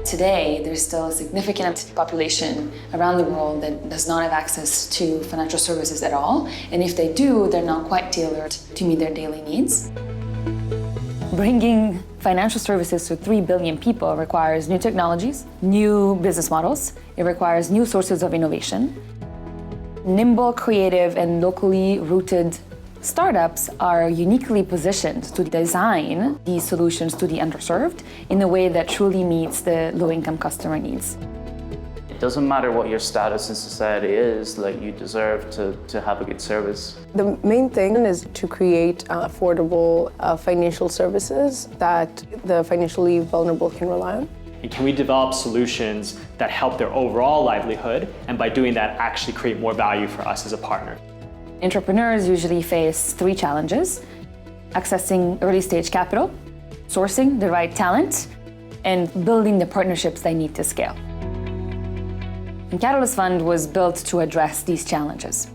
Today, there's still a significant population around the world that does not have access to financial services at all. And if they do, they're not quite tailored to meet their daily needs. Bringing financial services to 3 billion people requires new technologies, new business models. It requires new sources of innovation. Nimble, creative, and locally rooted startups are uniquely positioned to design these solutions to the underserved in a way that truly meets the low-income customer needs. It doesn't matter what your status in society is, like you deserve to have a good service. The main thing is to create affordable financial services that the financially vulnerable can rely on. And can we develop solutions that help their overall livelihood, and by doing that actually create more value for us as a partner? Entrepreneurs usually face 3 challenges: accessing early-stage capital, sourcing the right talent, and building the partnerships they need to scale. And Catalyst Fund was built to address these challenges.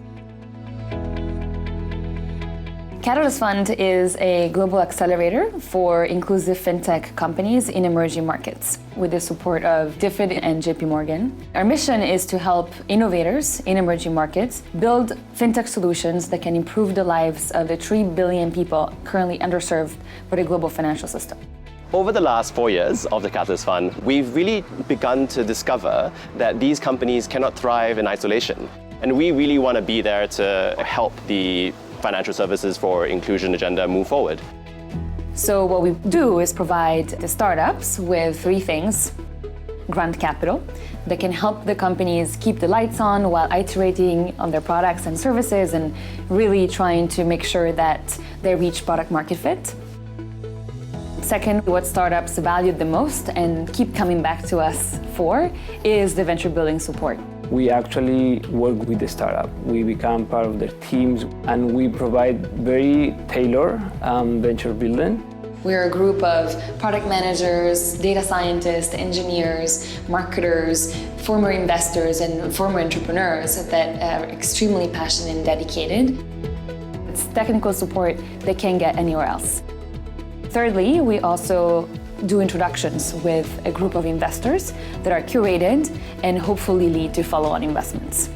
Catalyst Fund is a global accelerator for inclusive fintech companies in emerging markets with the support of DFID and JP Morgan. Our mission is to help innovators in emerging markets build fintech solutions that can improve the lives of the 3 billion people currently underserved by the global financial system. Over the last 4 years of the Catalyst Fund, we've really begun to discover that these companies cannot thrive in isolation. And we really want to be there to help the financial services for inclusion agenda move forward. So what we do is provide the startups with 3 things: grant capital that can help the companies keep the lights on while iterating on their products and services and really trying to make sure that they reach product market fit. Second, what startups value the most and keep coming back to us for is the venture building support. We actually work with the startup. We become part of their teams and we provide very tailored venture building. We're a group of product managers, data scientists, engineers, marketers, former investors, and former entrepreneurs that are extremely passionate and dedicated. It's technical support they can't get anywhere else. Thirdly, we also do introductions with a group of investors that are curated and hopefully lead to follow-on investments.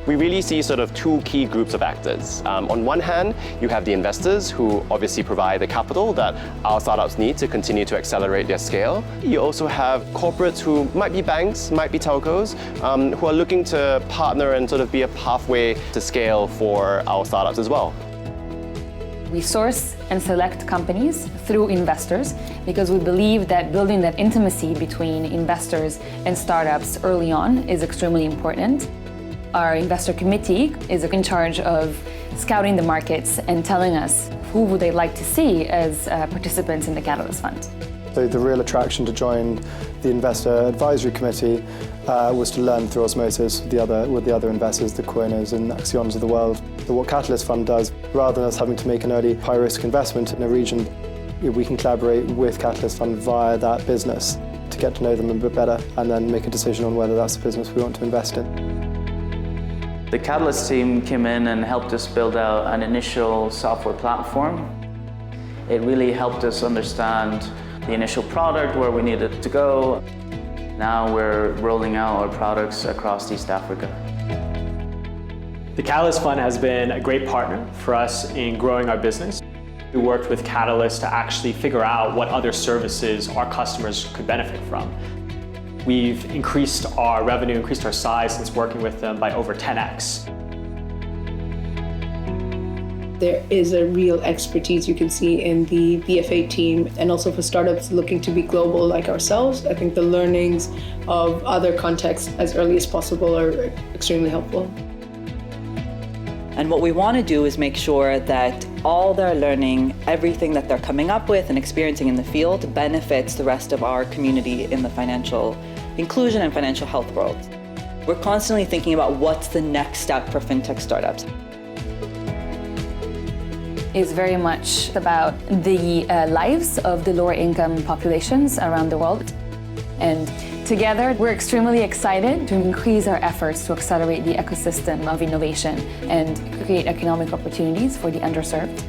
We really see sort of 2 key groups of actors. On one hand, you have the investors who obviously provide the capital that our startups need to continue to accelerate their scale. You also have corporates who might be banks, might be telcos, who are looking to partner and sort of be a pathway to scale for our startups as well. We source and select companies through investors because we believe that building that intimacy between investors and startups early on is extremely important. Our investor committee is in charge of scouting the markets and telling us who would they like to see as participants in the Catalyst Fund. So the real attraction to join the investor advisory committee was to learn through osmosis with the other investors, the Quoinos and Axions of the world. So what Catalyst Fund does, rather than us having to make an early high-risk investment in a region, we can collaborate with Catalyst Fund via that business to get to know them a bit better and then make a decision on whether that's the business we want to invest in. The Catalyst team came in and helped us build out an initial software platform. It really helped us understand the initial product, where we needed to go. Now we're rolling out our products across East Africa. The Catalyst Fund has been a great partner for us in growing our business. We worked with Catalyst to actually figure out what other services our customers could benefit from. We've increased our revenue, increased our size since working with them by over 10x. There is a real expertise you can see in the BFA team, and also for startups looking to be global like ourselves. I think the learnings of other contexts as early as possible are extremely helpful. And what we want to do is make sure that all their learning, everything that they're coming up with and experiencing in the field benefits the rest of our community in the financial inclusion and financial health world. We're constantly thinking about what's the next step for fintech startups. Is very much about the lives of the lower income populations around the world. And together, we're extremely excited to increase our efforts to accelerate the ecosystem of innovation and create economic opportunities for the underserved.